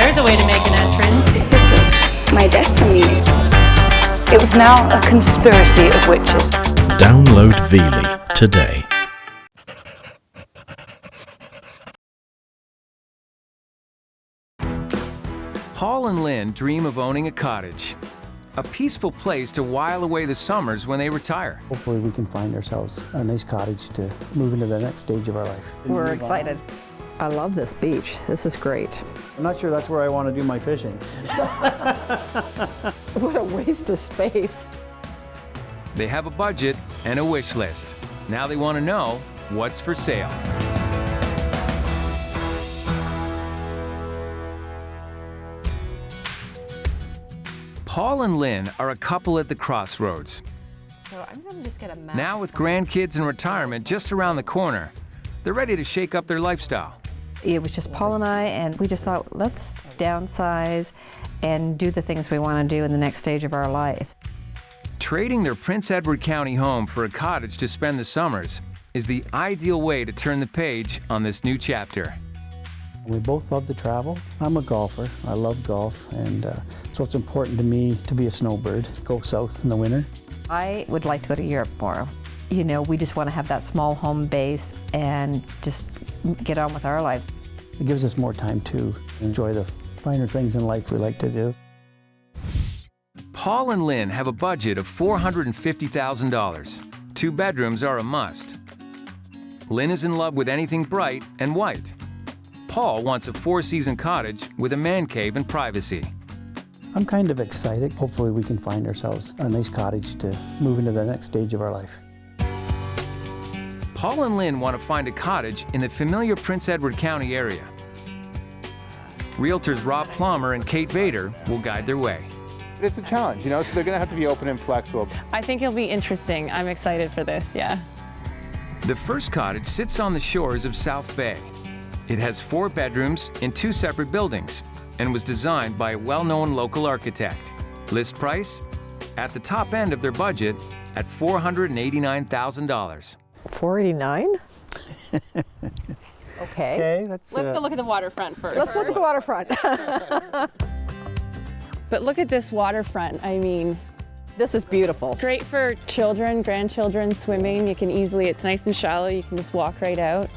there's a way to make an entrance. This is my destiny. It was now a conspiracy of witches. Download Veely today. Paul and Lynn dream of owning a cottage, a peaceful place to while away the summers when they retire. Hopefully we can find ourselves a nice cottage to move into the next stage of our life. We're excited. I love this beach. This is great. I'm not sure that's where I want to do my fishing. What a waste of space. They have a budget and a wish list. Now they want to know what's for sale. Paul and Lynn are a couple at the crossroads. So I'm going to just get a map. Now with grandkids and retirement just around the corner, they're ready to shake up their lifestyle. It was just Paul and I, and we just thought, let's downsize and do the things we want to do in the next stage of our life. Trading their Prince Edward County home for a cottage to spend the summers is the ideal way to turn the page on this new chapter. We both love to travel. I'm a golfer. I love golf, and so it's important to me to be a snowbird, go south in the winter. I would like to go to Europe more. You know, we just want to have that small home base and just get on with our lives. It gives us more time to enjoy the finer things in life we like to do. Paul and Lynn have a budget of $450,000. 2 bedrooms are a must. Lynn is in love with anything bright and white. Paul wants a 4-season cottage with a man cave and privacy. I'm kind of excited. Hopefully we can find ourselves a nice cottage to move into the next stage of our life. Paul and Lynn want to find a cottage in the familiar Prince Edward County area. Realtors Rob Plummer and Kate Vader will guide their way. It's a challenge, you know, so they're going to have to be open and flexible. I think it'll be interesting. I'm excited for this, yeah. The first cottage sits on the shores of South Bay. It has 4 bedrooms in 2 separate buildings and was designed by a well-known local architect. List price? At the top end of their budget at $489,000. 489? Okay. Let's go look at the waterfront first. Let's look at the waterfront. But look at this waterfront. I mean, This is beautiful. great for children, grandchildren, swimming. You can easily, it's nice and shallow. You can just walk right out.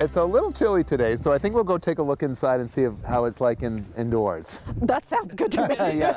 It's a little chilly today, so I think we'll go take a look inside and see how it's like indoors. That sounds good to me. Yeah.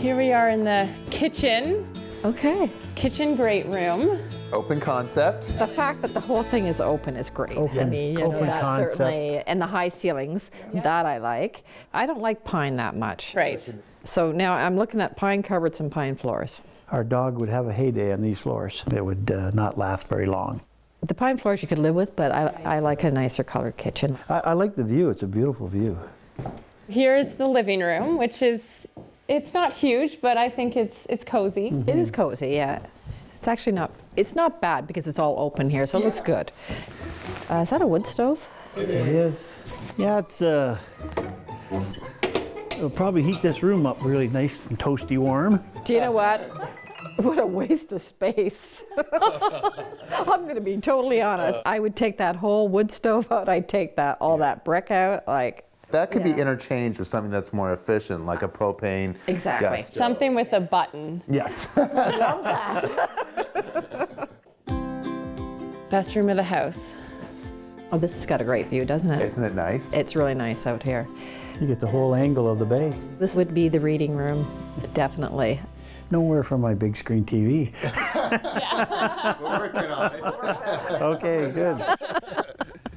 Here we are in the kitchen. Okay. Kitchen great room. Open concept. The fact that the whole thing is open is great. I Open- mean, you know, open that concept. certainly, and the high ceilings, that I like. I don't like pine that much. Right. So now I'm looking at pine cupboards and pine floors. Our dog would have a heyday on these floors. It would not last very long. The pine floors you could live with, but I like a nicer colored kitchen. I like the view. It's a beautiful view. Here's the living room, which is, it's not huge, but I think it's cozy. It is cozy, yeah. It's actually not, it's not bad because it's all open here, so it looks good. Is that a wood stove? It is. Yeah, it's it'll probably heat this room up really nice and toasty warm. Do you know what? What a waste of space. I'm going to be totally honest. I would take that whole wood stove out. I'd take all that brick out. Like, That could be interchanged with something that's more efficient, like a propane Exactly. gas stove. Something with a button. Yes. Best room of the house. oh, this has got a great view, doesn't it? Isn't it nice? It's really nice out here. You get the whole angle of the bay. This would be the reading room, definitely. Nowhere from my big screen TV. We're working on it. Okay, good.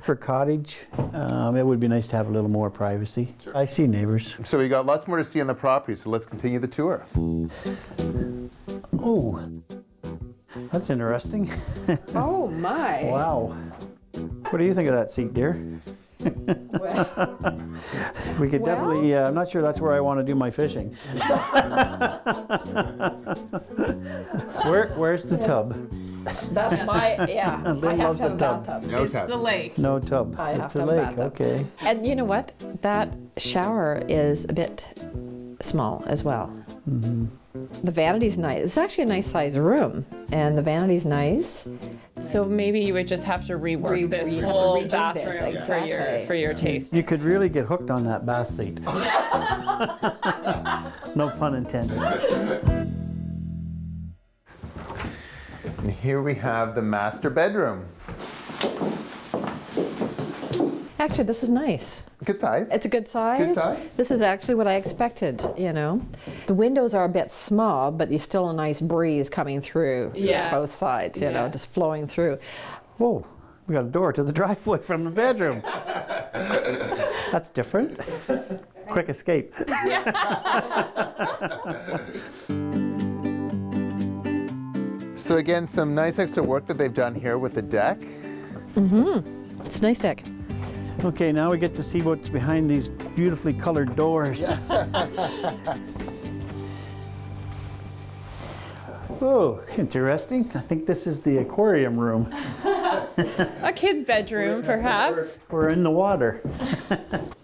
For cottage, it would be nice to have a little more privacy. I see neighbors. So we got lots more to see on the property, so let's continue the tour. Oh, that's interesting. Oh, my. Wow. What do you think of that seat, dear? We could definitely, I'm not sure that's where I want to do my fishing. Where's the tub? That's my, yeah. Lynn loves a tub. No tub. The lake. No tub. I have It's to a have a lake, bathtub. okay. And you know what? That shower is a bit small as well. The vanity's nice. It's actually a nice sized room, and the vanity's nice. So maybe you would just have to rework this you have to whole redo this, bathroom exactly. for your taste. You could really get hooked on that bath seat. No pun intended. And here we have the master bedroom. Actually, this is nice. Good size. It's a good size. Good size. This is actually what I expected, you know. The windows are a bit small, but there's still a nice breeze coming through both sides, you know, just flowing through. Whoa, we got a door to the driveway from the bedroom. That's different. Quick escape. So again, some nice extra work that they've done here with the deck. It's a nice deck. Okay, now we get to see what's behind these beautifully colored doors. Oh, interesting. I think this is the aquarium room. A kid's bedroom, perhaps. We're in the water.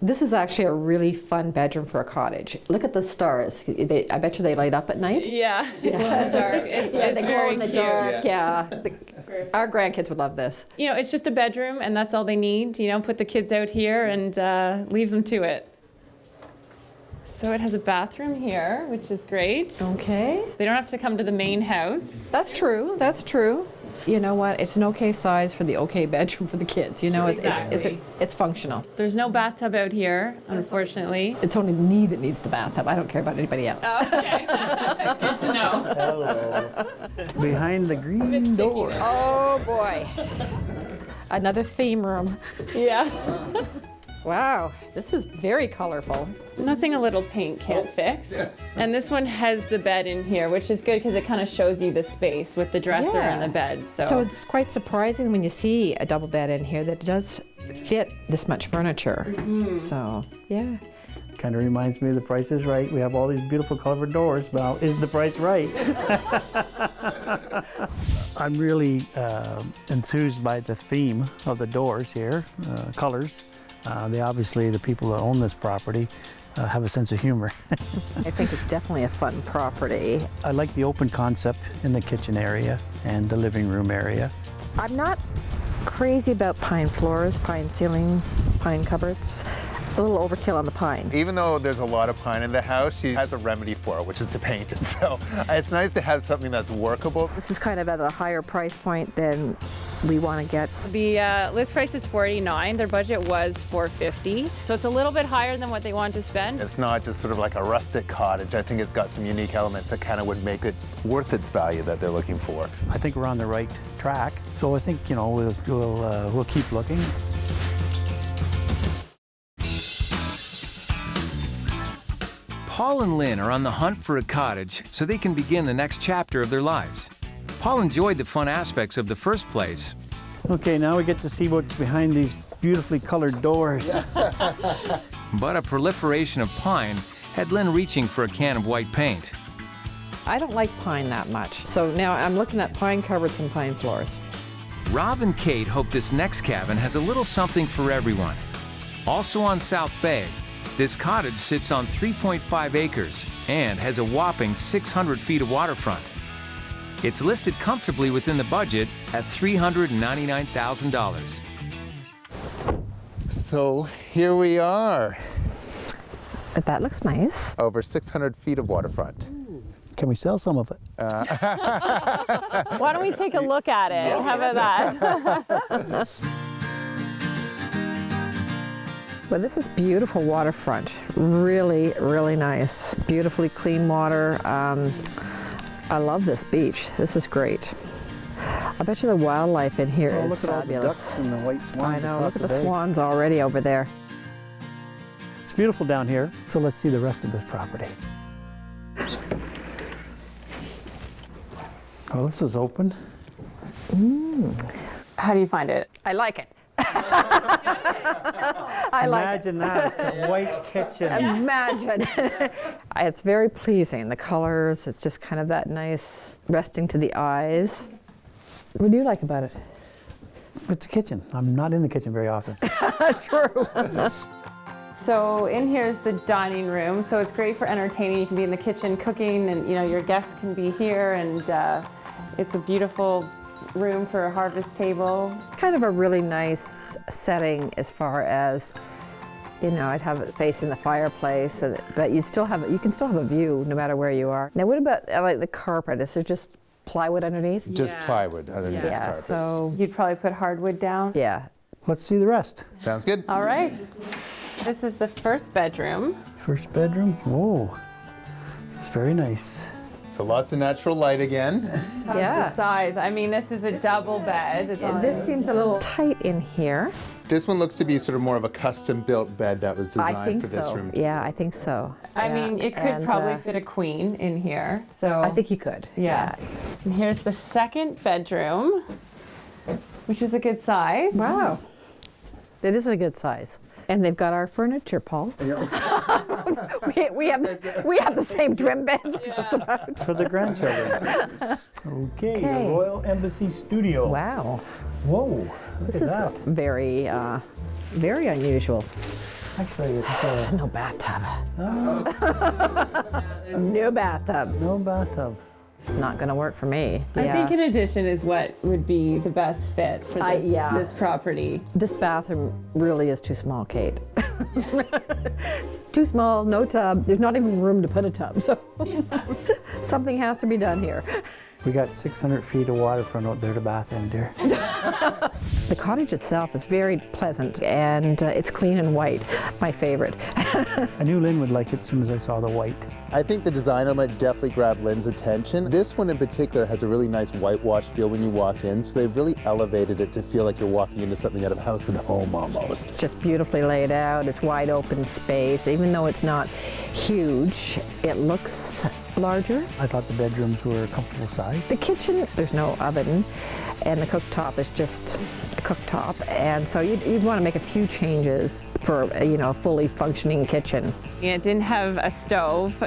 This is actually a really fun bedroom for a cottage. Look at the stars. I bet you they light up at night. Yeah, glow in the dark. It's They glow very in the cute. dark. Yeah. Our grandkids would love this. You know, it's just a bedroom, and that's all they need. You know, put the kids out here and leave them to it. So it has a bathroom here, which is great. Okay. They don't have to come to the main house. That's true. That's true. You know what? It's an okay size for the okay bedroom for the kids. You know, Exactly. it's functional. There's no bathtub out here, unfortunately. It's only me that needs the bathtub. I don't care about anybody else. Okay, good to know. Hello. Behind the green door. Oh boy. Another theme room. Yeah. Wow, this is very colorful. Nothing a little paint can't fix. And this one has the bed in here, which is good because it kind of shows you the space with the dresser and the bed. So it's quite surprising when you see a double bed in here that it does fit this much furniture. So, yeah. Kind of reminds me of The Price is Right. We have all these beautiful colored doors, but is the price right? I'm really enthused by the theme of the doors here, colors. They obviously, the people that own this property have a sense of humor. I think it's definitely a fun property. I like the open concept in the kitchen area and the living room area. I'm not crazy about pine floors, pine ceiling, pine cupboards. A little overkill on the pine. Even though there's a lot of pine in the house, she has a remedy for it, which is to paint it. So it's nice to have something that's workable. This is kind of at a higher price point than we want to get. the list price is $49. Their budget was $450. So it's a little bit higher than what they want to spend. It's not just sort of like a rustic cottage. I think it's got some unique elements that kind of would make it worth its value that they're looking for. I think we're on the right track. So I think, you know, we'll keep looking. Paul and Lynn are on the hunt for a cottage so they can begin the next chapter of their lives. Paul enjoyed the fun aspects of the first place, Okay, now we get to see what's behind these beautifully colored doors. but a proliferation of pine had Lynn reaching for a can of white paint. I don't like pine that much. So now I'm looking at pine cupboards and pine floors. Rob and Kate hope this next cabin has a little something for everyone. Also on South Bay, this cottage sits on 3.5 acres and has a whopping 600 feet of waterfront. It's listed comfortably within the budget at $399,000. So here we are, But that looks nice. over 600 feet of waterfront. Can we sell some of it? Why don't we take a look at it? How about that? Well, this is beautiful waterfront. Really, really nice. Beautifully clean water. I love this beach. This is great. I bet you the wildlife in here is Look at all the fabulous. ducks and the white swans. I know. across Look at the bay. swans already over there. It's beautiful down here. So let's see the rest of this property. Well, this is open. How do you find it? I like it. I like it. Imagine that. It's a white kitchen. Imagine. It's very pleasing. The colors, it's just kind of that nice resting to the eyes. What do you like about it? It's a kitchen. I'm not in the kitchen very often. True. So in here is the dining room. So it's great for entertaining. You can be in the kitchen cooking, and your guests can be here. And it's a beautiful room for a harvest table. Kind of a really nice setting as far as, I'd have it facing the fireplace, but you can still have a view no matter where you are. Now, what about like the carpet? Is there just plywood underneath? Just plywood underneath the carpets. So You'd probably put hardwood down. yeah. Let's see the rest. Sounds good. All right. This is the first bedroom. First bedroom. Whoa, it's very nice. So lots of natural light again. The size. I mean, this is a double bed. This seems a little tight in here. This one looks to be sort of more of a custom-built bed that was I designed think for this so. room. Yeah, I think so. I Yeah. mean, it could And, probably fit a queen in here. So I think you could. yeah. And here's the second bedroom, which is a good size. Wow. It is a good size. And they've got our furniture, Paul. we have the same twin beds just about. For the grandchildren. Okay, Okay. the Royal Embassy Studio. Wow. Whoa, look This at is that. very, very unusual. Actually, it's No bathtub. No bathtub. no bathtub. Not gonna work for me. I think an addition is what would be the best fit for this, yeah. this property. This bathroom really is too small, Kate. It's too small, no tub. There's not even room to put a tub, so something has to be done here. We got 600 feet of waterfront out there to bath in, dear. The cottage itself is very pleasant, and it's clean and white, my favorite. I knew Lynn would like it as soon as I saw the white. I think the design of it definitely grabbed Lynn's attention. This one in particular has a really nice whitewash feel when you walk in, so they've really elevated it to feel like you're walking into something out of House and Home almost. Just beautifully laid out. It's wide open space. Even though it's not huge, it looks larger. I thought the bedrooms were a comfortable size. The kitchen, there's no oven, and the cooktop is just a cooktop, and so you'd want to make a few changes for a fully functioning kitchen. It didn't have a stove,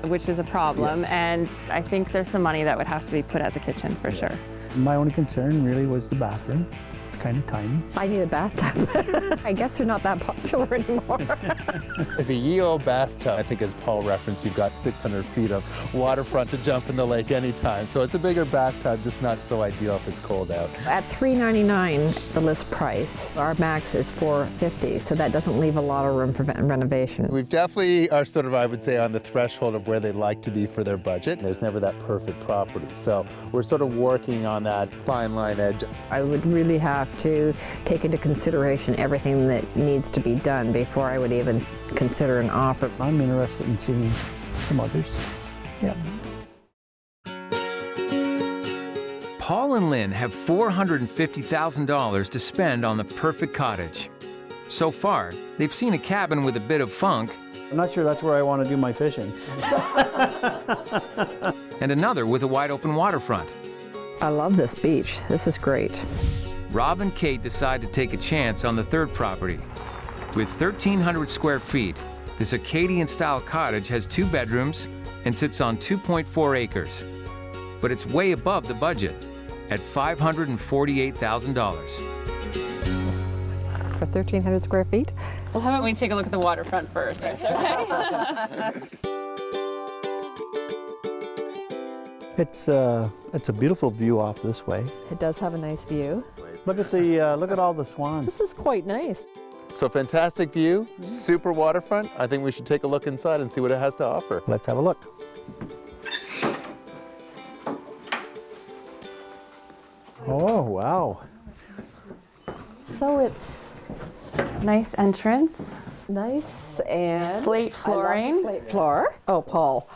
which is a problem, and I think there's some money that would have to be put at the kitchen for sure. My only concern really was the bathroom. It's kind of tiny. I need a bathtub. I guess they're not that popular anymore. The ye old bathtub, I think as Paul referenced, you've got 600 feet of waterfront to jump in the lake anytime. So it's a bigger bathtub, just not so ideal if it's cold out. At $399, the list price, our max is $450, so that doesn't leave a lot of room for renovation. We definitely are sort of, I would say, on the threshold of where they'd like to be for their budget. There's never that perfect property. So we're sort of working on that fine line edge. I would really have to take into consideration everything that needs to be done before I would even consider an offer. I'm interested in seeing some others. Yeah. Paul and Lynn have $450,000 to spend on the perfect cottage. So far, they've seen a cabin with a bit of funk I'm not sure that's where I want to do my fishing. and another with a wide open waterfront. I love this beach. This is great. Rob and Kate decide to take a chance on the third property. With 1,300 square feet, this Acadian-style cottage has 2 bedrooms and sits on 2.4 acres. But it's way above the budget at $548,000. For 1,300 square feet? Well, how about we take a look at the waterfront first, okay? It's a beautiful view off this way. It does have a nice view. Look at all the swans. This is quite nice. So fantastic view, super waterfront. I think we should take a look inside and see what it has to offer. Let's have a look. Oh, wow. So it's nice entrance, Nice and slate flooring. slate floor. Oh, Paul,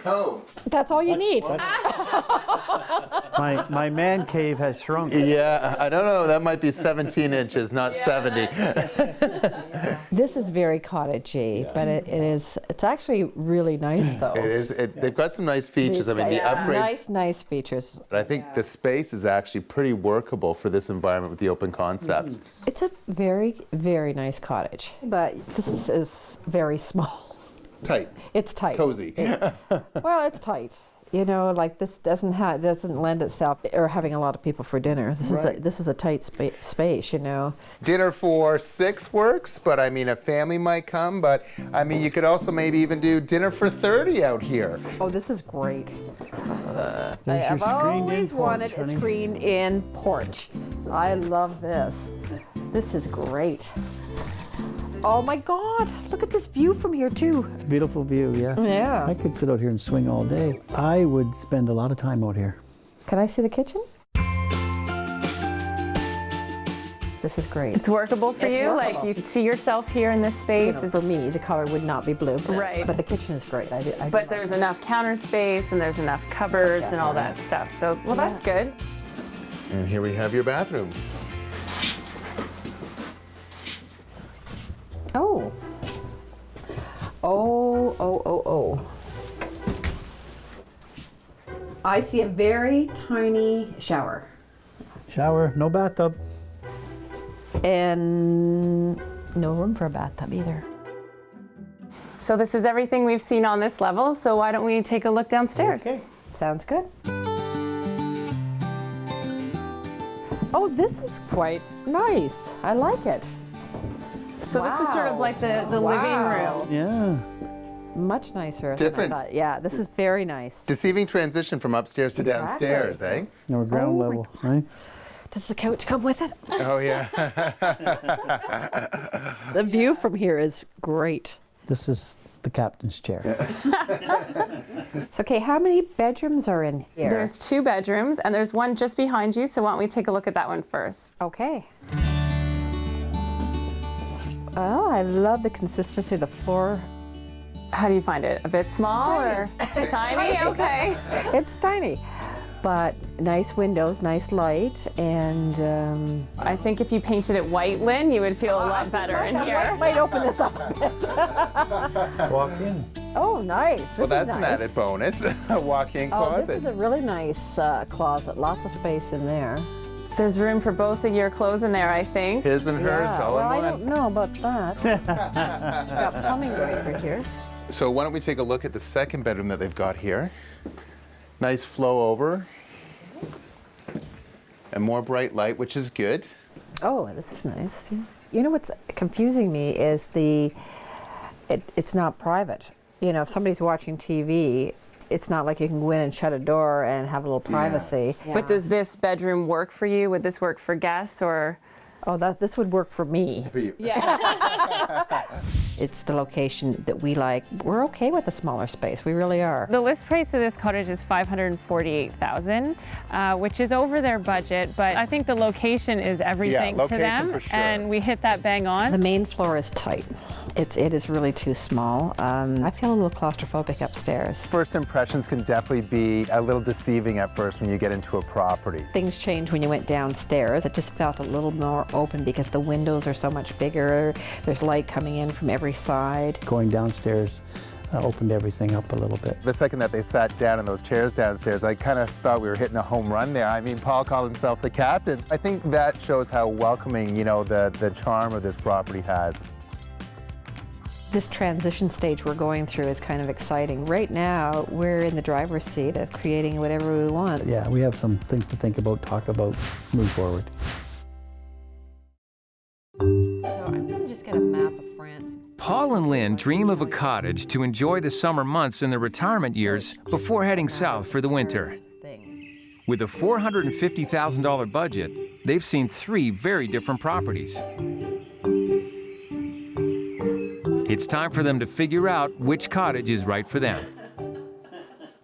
Oh, that's all you need. My man cave has shrunk. yeah, I don't know. That might be 17 inches, not 70. This is very cottagey, but it's actually really nice though. It is. They've got some nice features. I mean, the upgrades. Nice features. But I think the space is actually pretty workable for this environment with the open concepts. It's a very, very nice cottage, but this is very small. Tight, It's tight. cozy. Well, it's tight. You know, like this doesn't lend itself or having a lot of people for dinner. This is a tight space, you know. Dinner for 6 works, but I mean a family might come, but I mean you could also maybe even do dinner for 30 out here. Oh, this is great. There's your I've screened-in always wanted porch, a honey. screened-in porch. I love this. This is great. Oh my God, look at this view from here too. It's a beautiful view, yeah. Yeah. I could sit out here and swing all day. I would spend a lot of time out here. Can I see the kitchen? This is great. It's workable for It's you? workable. Like you see yourself here in this space? For me, the color would not be blue. Right. But the kitchen is great. I do But like there's enough counter space and there's enough cupboards and all that stuff. So, well, that's good. And here we have your bathroom. Oh. Oh. I see a very tiny shower. Shower, no bathtub. And no room for a bathtub either. So this is everything we've seen on this level, so why don't we take a look downstairs? Okay. Sounds good. Oh, this is quite nice. I like it. So this is sort of Wow. like the Wow. living room. Yeah. Much nicer. Different. Than I thought. Yeah, this is very nice. Deceiving transition from upstairs to downstairs, eh? Now we're ground Oh my level, right? Does the couch come with it? Oh yeah. The view from here is great. This is the captain's chair. So, okay, how many bedrooms are in here? There's 2 bedrooms and there's one just behind you, so why don't we take a look at that one first? Okay. Oh, I love the consistency of the floor. How do you find it? A bit small or tiny? Okay. It's tiny, but nice windows, nice light, and I think if you painted it white, Lynn, you would feel a lot better in here. might open this up a bit. Walk in. Oh, nice. This Well, that's is an nice. added bonus. A walk-in Oh, closet. this is a really nice closet. Lots of space in there. There's room for both of your clothes in there, I think. His and hers, Yeah, all well, I in don't one. know about that. Got plumbing right over here. So why don't we take a look at the second bedroom that they've got here. Nice flow over. And more bright light, which is good. Oh, this is nice. You know what's confusing me is it's not private. You know, if somebody's watching TV, it's not like you can go in and shut a door and have a little privacy. But does this bedroom work for you? Would this work for guests or? Oh, this would work for me. For you. It's the location that we like. We're okay with a smaller space. We really are. The list price of this cottage is $548,000, which is over their budget, but I think the location is everything to location them, for sure. and we hit that bang on. The main floor is tight. It is really too small. I feel a little claustrophobic upstairs. First impressions can definitely be a little deceiving at first when you get into a property. Things changed when you went downstairs. It just felt a little more open because the windows are so much bigger. There's light coming in from every side. Going downstairs opened everything up a little bit. The second that they sat down in those chairs downstairs, I kind of thought we were hitting a home run there. I mean, Paul called himself the captain. I think that shows how welcoming, you know, the charm of this property has. This transition stage we're going through is kind of exciting. Right now, we're in the driver's seat of creating whatever we want. Yeah, we have some things to think about, talk about, move forward. So I'm going to just get a map of France. Paul and Lynn dream of a cottage to enjoy the summer months in their retirement years before heading south for the winter. With a $450,000 budget, they've seen 3 very different properties. It's time for them to figure out which cottage is right for them.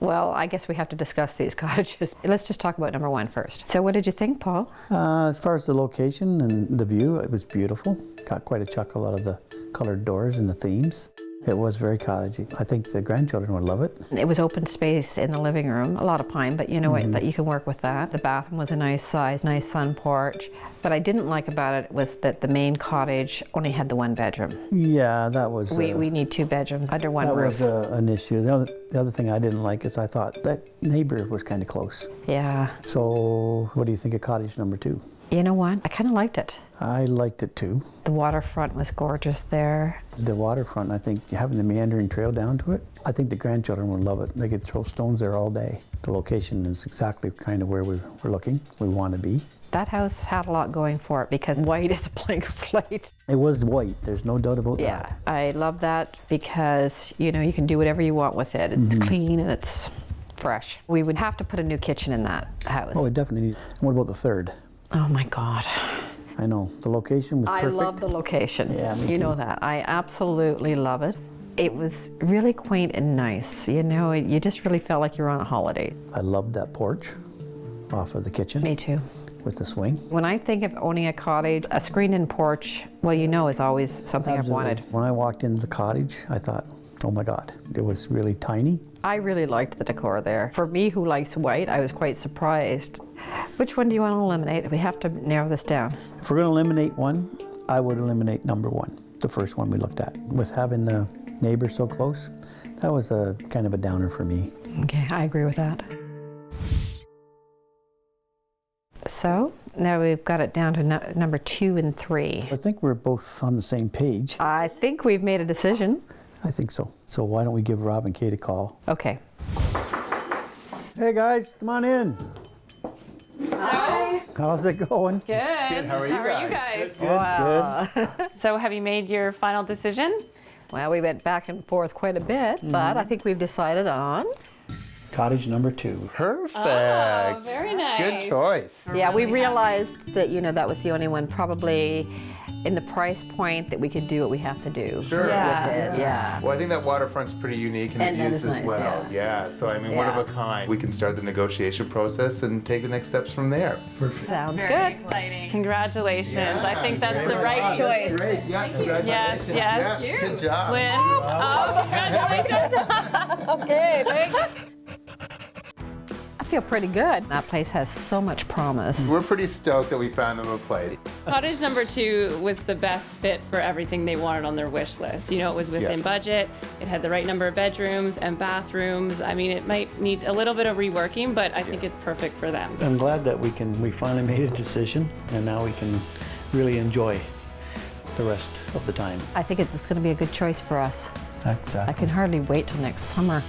Well, I guess we have to discuss these cottages. Let's just talk about number 1 first. So what did you think, Paul? As far as the location and the view, it was beautiful. Got quite a chuckle out of the colored doors and the themes. It was very cottagey. I think the grandchildren would love it. It was open space in the living room, a lot of pine, but you know what, that you can work with that. The bathroom was a nice size, nice sun porch. What I didn't like about it was that the main cottage only had the 1 bedroom. Yeah, that was... We need 2 bedrooms under 1 that roof. was an issue. The other thing I didn't like is I thought that neighbor was kind of close. Yeah. So what do you think of cottage number 2? You know what? I kind of liked it. I liked it too. The waterfront was gorgeous there. The waterfront, I think having the meandering trail down to it, I think the grandchildren would love it. They could throw stones there all day. The location is exactly kind of where we're looking, we want to be. That house had a lot going for it because white is a blank slate. It was white, there's no doubt about Yeah, that. I love that because, you know, you can do whatever you want with it. It's clean and it's fresh. We would have to put a new kitchen in that house. Oh, it definitely needs. And what about the third? Oh my God. I know, the location was perfect. I love the location. Yeah, me you know too. that. I absolutely love it. It was really quaint and nice. You know, you just really felt like you were on a holiday. I loved that porch off of the kitchen. Me too. With the swing. When I think of owning a cottage, a screened-in porch, well, you know, is always something I've wanted. When I walked into the cottage, I thought, oh my God, it was really tiny. I really liked the decor there. For me, who likes white, I was quite surprised. Which one do you want to eliminate? We have to narrow this down. If we're going to eliminate one, I would eliminate number one, the first one we looked at. With having the neighbors so close, that was a kind of a downer for me. Okay, I agree with that. So now we've got it down to number 2 and 3. I think we're both on the same page. I think we've made a decision. I think so. So why don't we give Rob and Kate a call? Okay. Hey guys, come on in. Hi. How's it going? Good. How are you guys? Good. So have you made your final decision? Well, we went back and forth quite a bit, but I think we've decided on. Cottage number 2. Perfect. Oh, very nice. Good choice. Yeah, we realized that, you know, that was the only one probably in the price point that we could do what we have to do. Sure. Yeah. Yeah. Well, I think that waterfront's pretty unique in And the that use is as nice, well. Yeah. So I mean, one of Yeah. a kind. We can start the negotiation process and take the next steps from there. Sounds Very good. exciting. Congratulations. I think that's the right choice. Great. Yeah. Congratulations. Yes. Yeah, good job. Lynn? Oh, congratulations. Okay, thanks. I feel pretty good. That place has so much promise. We're pretty stoked that we found them a place. Cottage number 2 was the best fit for everything they wanted on their wish list. You know, it was within Yeah. budget. It had the right number of bedrooms and bathrooms. I mean, it might need a little bit of reworking, but I think it's perfect for them. I'm glad that we finally made a decision and now we can really enjoy the rest of the time. I think it's going to be a good choice for us. Exactly. I can hardly wait till next summer.